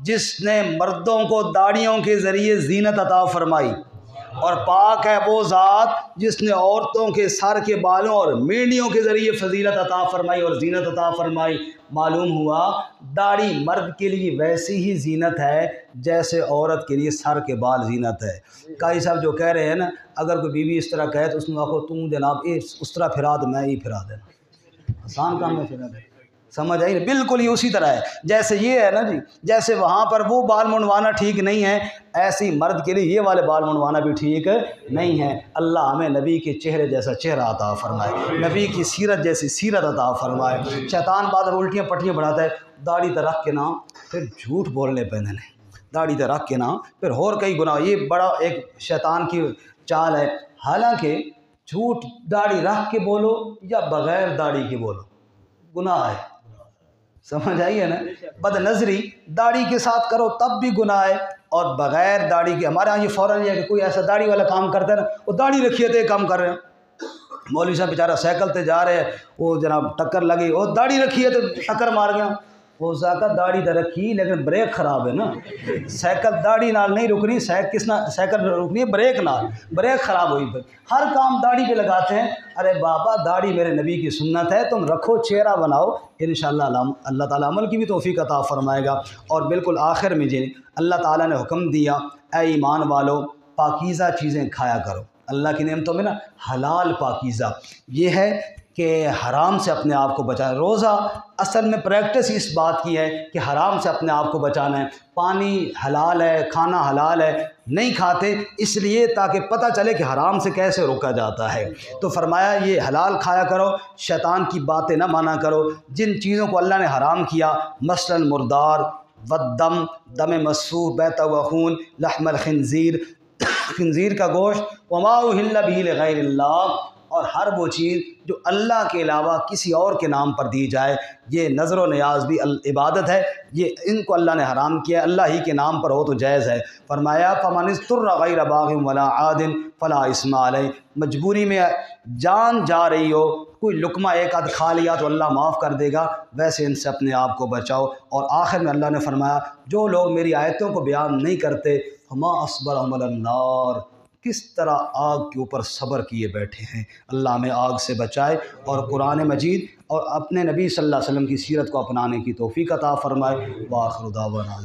جس نے مردوں کو داڑھیوں کے ذریعے زینت عطا فرمائی، اور پاک ہے وہ ذات جس نے عورتوں کے سر کے بالوں اور مینڈیوں کے ذریعے فضیلت عطا فرمائی اور زینت عطا فرمائی۔ معلوم ہوا داڑھی مرد کے لیے ویسی ہی زینت ہے جیسے عورت کے لیے سر کے بال زینت ہے۔ قاضی صاحب جو کہہ رہے ہیں نا، اگر کوئی بیوی اس طرح کہے تو اس میں آخو تم جناب اس طرح پھرا تو میں ہی پھرا دینا، آسان کام ہے پھرا دینا، سمجھ آئی؟ بالکل یہ اسی طرح ہے جیسے یہ ہے نا جی، جیسے وہاں پر وہ بال منڈوانا ٹھیک نہیں ہے، ایسی مرد کے لیے یہ والے بال منڈوانا بھی ٹھیک نہیں ہے۔ اللہ ہمیں نبی کے چہرے جیسا چہرہ عطا فرمائے، نبی کی سیرت جیسی سیرت عطا فرمائے۔ شیطان بعد الٹیاں پٹیاں بڑھاتا ہے، داڑھی تو رکھ کے نا پھر جھوٹ بولنے پہ نے، داڑھی تو رکھ کے نا پھر اور کئی گناہ، یہ بڑا ایک شیطان کی چال ہے۔ حالانکہ جھوٹ داڑھی رکھ کے بولو یا بغیر داڑھی کے بولو گناہ ہے، سمجھ آئی ہے نا؟ بد نظری داڑھی کے ساتھ کرو تب بھی گناہ ہے، اور بغیر داڑھی کے ہمارے ہاں یہ فوراً یہ ہے کہ کوئی ایسا داڑھی والا کام کرتا ہے نا، وہ داڑھی رکھیے تو یہ کام کر رہے ہیں۔ مولوی صاحب بیچارہ سائیکل تے جا رہے ہیں، وہ جناب ٹکر لگی، وہ داڑھی رکھی ہے تو ٹکر مار گیا۔ وہ ذاکر داڑھی تو رکھی لیکن بریک خراب ہے نا، سائیکل داڑھی نال نہیں رکنی، سائیکل رکنی ہے بریک نال، بریک خراب ہوئی پھر ہر کام داڑھی پہ لگاتے ہیں۔ ارے بابا داڑھی میرے نبی کی سنت ہے، تم رکھو چہرہ بناؤ، انشاءاللہ اللہ تعالیٰ عمل کی بھی توفیق عطا فرمائے گا۔ اور بالکل آخر میں جی اللہ تعالیٰ نے حکم دیا، اے ایمان والو پاکیزہ چیزیں کھایا کرو۔ اللہ کی نعمتوں میں نا حلال پاکیزہ یہ ہے کہ حرام سے اپنے آپ کو بچائیں۔ روزہ اصل میں پریکٹس اس بات کی ہے کہ حرام سے اپنے آپ کو بچانا ہے۔ پانی حلال ہے، کھانا حلال ہے، نہیں کھاتے اس لیے تاکہ پتہ چلے کہ حرام سے کیسے روکا جاتا ہے۔ تو فرمایا یہ حلال کھایا کرو، شیطان کی باتیں نہ مانا کرو۔ جن چیزوں کو اللہ نے حرام کیا مثلا مردار والدم، دم مسفوح، بیت و خون، لحم الخنزیر، خنزیر کا گوشت، وما اہل بہ لغیر اللہ، اور ہر وہ چیز جو اللہ کے علاوہ کسی اور کے نام پر دی جائے، یہ نظر و نیاز بھی عبادت ہے، یہ ان کو اللہ نے حرام کیا ہے، اللہ ہی کے نام پر ہو تو جائز ہے۔ فرمایا فمن اضطر غیر باغ ولا عاد فلا اثم علیہ، مجبوری میں جان جا رہی ہو، کوئی لقمہ ایک آدھ کھا لیا تو اللہ معاف کر دے گا، ویسے ان سے اپنے آپ کو بچاؤ۔ اور آخر میں اللہ نے فرمایا جو لوگ میری آیتوں کو بیان نہیں کرتے فما اصبرهم علی النار، کس طرح آگ کے اوپر صبر کیے بیٹھے ہیں۔ اللہ ہمیں آگ سے بچائے اور قرآن مجید اور اپنے نبی صلی اللہ علیہ وسلم کی سیرت کو اپنانے کی توفیق عطا فرمائے۔ وآخر دعوانا